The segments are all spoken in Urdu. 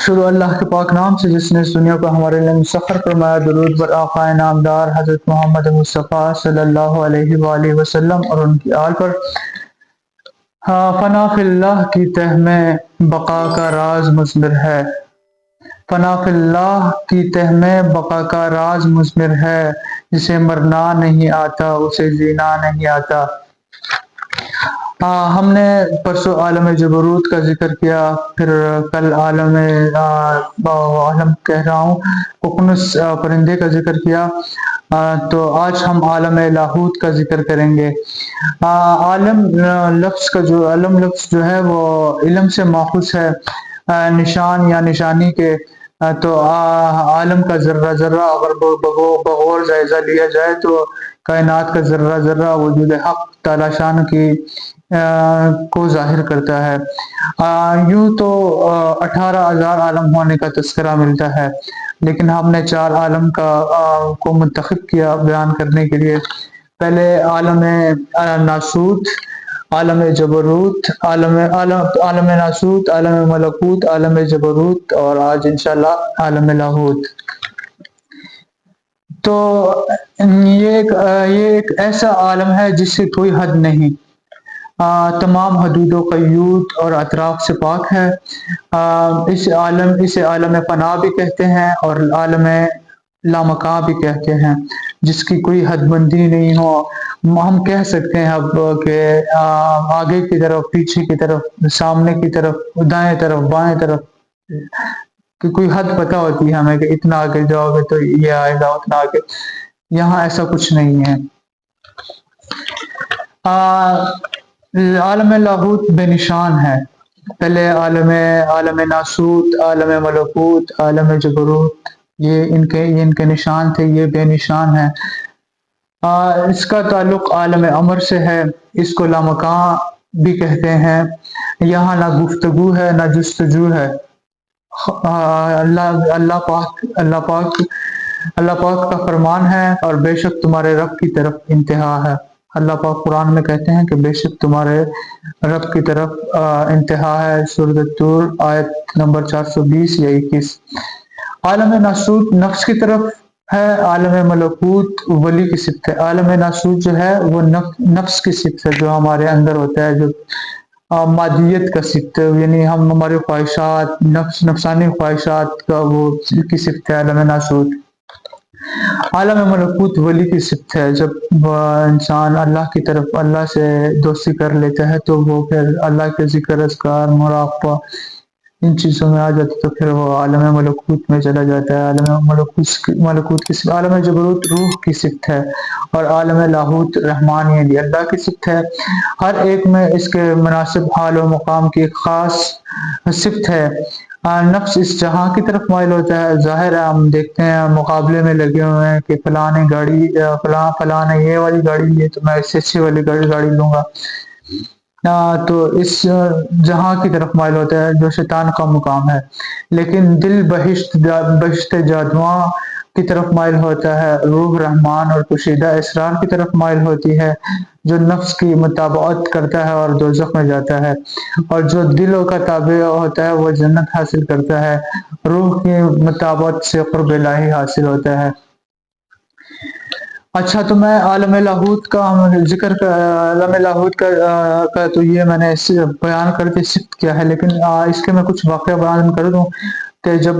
شروع اللہ کے پاک نام سے جس نے اس دنیا کو ہمارے لیے مسخر فرمایا۔ درود بر آقائے نامدار حضرت محمد مصطفیٰ صلی اللہ علیہ وآلہ وسلم اور ان کی آل پر۔ فنا فی اللہ کی تہ میں بقا کا راز مضمر ہے، فنا فی اللہ کی تہ میں بقا کا راز مضمر ہے، جسے مرنا نہیں آتا اسے جینا نہیں آتا۔ ہم نے پرسوں عالم جبروت کا ذکر کیا، پھر کل عالم کہہ رہا ہوں ککنس پرندے کا ذکر کیا، تو آج ہم عالم لاہوت کا ذکر کریں گے۔ عالم لفظ جو ہے وہ علم سے ماخوذ ہے، نشان یا نشانی کے۔ تو عالم کا ذرہ ذرہ اگر بغور جائزہ لیا جائے تو کائنات کا ذرہ ذرہ وجود حق تعالی شان کی کو ظاہر کرتا ہے۔ یوں تو 18,000 عالم ہونے کا تذکرہ ملتا ہے، لیکن ہم نے 4 عالم کو منتخب کیا بیان کرنے کے لیے۔ پہلے عالم ناسوت، عالم جبروت، عالم ناسوت، عالم ملکوت، عالم جبروت، اور آج انشاءاللہ عالم لاہوت۔ تو یہ ایک ایسا عالم ہے جس کی کوئی حد نہیں، تمام حدود و قیود اور اطراف سے پاک ہے۔ اسے عالم فنا بھی کہتے ہیں اور عالم لامکاں بھی کہتے ہیں، جس کی کوئی حد بندی نہیں ہو۔ ہم کہہ سکتے ہیں اب کہ آگے کی طرف، پیچھے کی طرف، سامنے کی طرف، دائیں طرف، بائیں طرف کہ کوئی حد پتہ ہوتی ہے ہمیں کہ اتنا آگے جاؤ گے تو یہ آئے گا، اتنا آگے۔ یہاں ایسا کچھ نہیں ہے۔ عالم لاہوت بے نشان ہے۔ پہلے عالم ناسوت، عالم ملکوت، عالم جبروت، یہ ان کے نشان تھے، یہ بے نشان ہے۔ اس کا تعلق عالم امر سے ہے، اس کو لامکاں بھی کہتے ہیں۔ یہاں نہ گفتگو ہے نہ جستجو ہے۔ اللہ پاک کا فرمان ہے، اور بے شک تمہارے رب کی طرف انتہا ہے۔ اللہ پاک قرآن میں کہتے ہیں کہ بے شک تمہارے رب کی طرف انتہا ہے، سورۃ الطور آیت نمبر 420 یا 21۔ عالم ناسوت نفس کی طرف ہے، عالم ملکوت ولی کی صفت ہے۔ عالم ناسوت جو ہے وہ نفس کی صفت ہے، جو ہمارے اندر ہوتا ہے، جو مادیت کا صفت ہے، یعنی ہماری خواہشات، نفسانی خواہشات کا وہ کی صفت ہے عالم ناسوت۔ عالم ملکوت ولی کی صفت ہے، جب انسان اللہ کی طرف، اللہ سے دوستی کر لیتا ہے تو وہ پھر اللہ کے ذکر، اذکار، مراقبہ ان چیزوں میں آ جاتا ہے، تو پھر وہ عالم ملکوت میں چلا جاتا ہے۔ عالم ملکوت کی صفت، عالم جبروت روح کی صفت ہے، اور عالم لاہوت رحمانیت اللہ کی صفت ہے۔ ہر ایک میں اس کے مناسب حال و مقام کی ایک خاص صفت ہے۔ نفس اس جہاں کی طرف مائل ہوتا ہے، ظاہر ہے ہم دیکھتے ہیں مقابلے میں لگے ہوئے ہیں کہ فلاں نے یہ والی گاڑی لی ہے تو میں اس سے اچھی والی گاڑی لوں گا، تو اس جہاں کی طرف مائل ہوتا ہے جو شیطان کا مقام ہے۔ لیکن دل بہشت جادواں کی طرف مائل ہوتا ہے، روح رحمان اور پوشیدہ اسرار کی طرف مائل ہوتی ہے۔ جو نفس کی مطابقت کرتا ہے اور دوزخ میں جاتا ہے، اور جو دل کا تابع ہوتا ہے وہ جنت حاصل کرتا ہے۔ روح کی مطابقت سے قرب الہی حاصل ہوتا ہے۔ اچھا، تو میں عالم لاہوت کا ذکر عالم لاہوت کا تو یہ میں نے بیان کر کے صفت کیا ہے، لیکن اس کے میں کچھ واقعہ بیان کر دوں کہ جب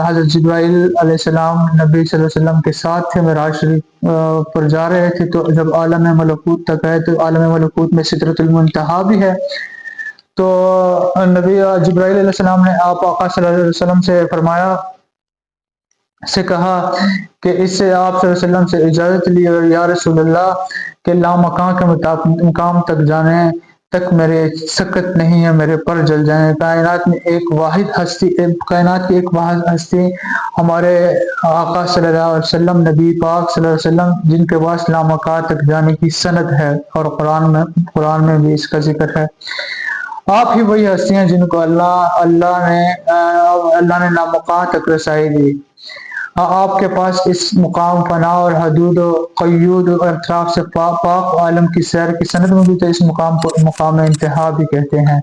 حضرت جبرائیل علیہ السلام نبی صلی اللہ علیہ وسلم کے ساتھ تھے، معراج شریف پر جا رہے تھے، تو جب عالم ملکوت تک آئے تو عالم ملکوت میں سدرۃ المنتہا بھی ہے۔ تو نبی جبرائیل علیہ السلام نے آپ آقا صلی اللہ علیہ وسلم سے کہا کہ اس سے آپ صلی اللہ علیہ وسلم سے اجازت لی، اور یا رسول اللہ کہ لامکاں کے مقام تک جانے تک میرے سکت نہیں ہے، میرے پر جل جائیں۔ کائنات کی ایک واحد ہستی ہمارے آقا صلی اللہ علیہ وسلم، نبی پاک صلی اللہ علیہ وسلم، جن کے پاس لامکاں تک جانے کی سند ہے، اور قرآن میں بھی اس کا ذکر ہے۔ آپ ہی وہی ہستی ہیں جن کو اللہ نے لامکاں تک رسائی دی۔ آپ کے پاس اس مقام فنا اور حدود و قیود اور اطراف سے پاک عالم کی سیر کی سند میں بھی، تو اس مقام کو مقام انتہا بھی کہتے ہیں۔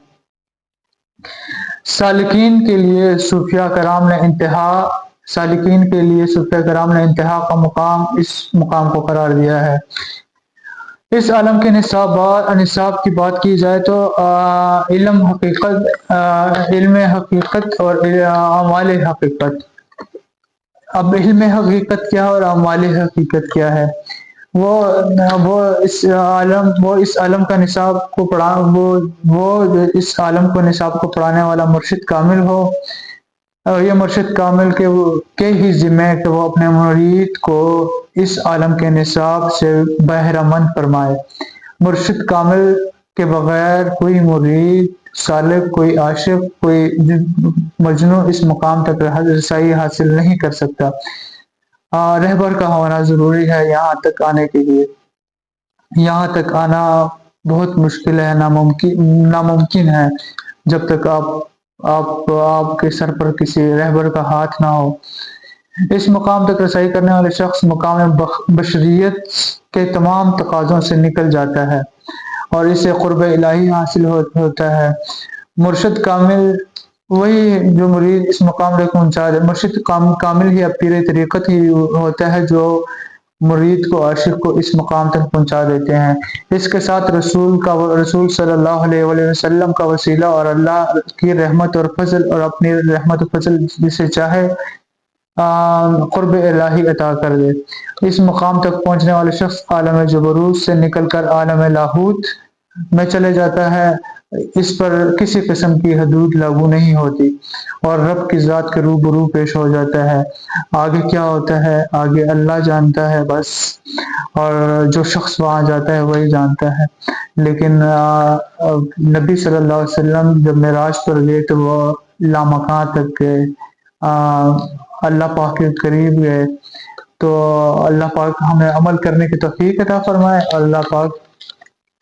سالکین کے لیے صوفیہ کرام نے انتہا سالکین کے لیے صوفیہ کرام نے انتہا کا مقام اس مقام کو قرار دیا ہے۔ اس عالم کے نصاب کی بات کی جائے تو علم حقیقت اور اعمال حقیقت۔ اب علم حقیقت کیا ہے اور اعمال حقیقت کیا ہے؟ وہ اس عالم کا نصاب کو اس عالم کو نصاب کو پڑھانے والا مرشد کامل ہو، اور یہ مرشد کامل کے ہی ذمہ ہے کہ وہ اپنے مرید کو اس عالم کے نصاب سے بہرہ مند فرمائے۔ مرشد کامل کے بغیر کوئی مرید، سالک، کوئی عاشق، کوئی مجنوں اس مقام تک رسائی حاصل نہیں کر سکتا۔ رہبر کا ہونا ضروری ہے یہاں تک آنے کے لیے۔ یہاں تک آنا بہت مشکل ہے، ناممکن ہے، جب تک آپ کے سر پر کسی رہبر کا ہاتھ نہ ہو۔ اس مقام تک رسائی کرنے والے شخص مقام بشریت کے تمام تقاضوں سے نکل جاتا ہے اور اسے قرب الہی حاصل ہوتا ہے۔ مرشد کامل وہی جو مرید اس مقام تک پہنچا دے۔ مرشد کامل ہی پیر طریقت ہی ہوتا ہے جو مرید کو، عاشق کو اس مقام تک پہنچا دیتے ہیں۔ اس کے ساتھ رسول صلی اللہ علیہ وسلم کا وسیلہ اور اللہ کی رحمت اور فضل، اور اپنی رحمت و فضل جسے چاہے قرب الہی عطا کر دے۔ اس مقام تک پہنچنے والے شخص عالم جبروت سے نکل کر عالم لاہوت میں چلے جاتا ہے۔ اس پر کسی قسم کی حدود لاگو نہیں ہوتی اور رب کی ذات کے روبرو پیش ہو جاتا ہے۔ آگے کیا ہوتا ہے آگے اللہ جانتا ہے بس، اور جو شخص وہاں جاتا ہے وہی جانتا ہے۔ لیکن نبی صلی اللہ علیہ وسلم جب معراج پر گئے تو وہ لامکان تک گئے، اللہ پاک کے قریب گئے۔ تو اللہ پاک ہمیں عمل کرنے کی توفیق عطا فرمائے، اور اللہ پاک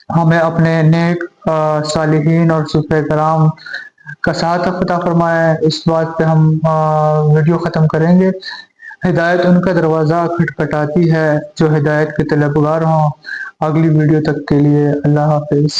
ہمیں اپنے نیک صالحین اور صوفیہ کرام کا ساتھ عطا فرمائے۔ اس بات پہ ہم ویڈیو ختم کریں گے۔ ہدایت ان کا دروازہ کھٹکھٹاتی ہے جو ہدایت کے طلبگار ہوں۔ اگلی ویڈیو تک کے لیے اللہ حافظ۔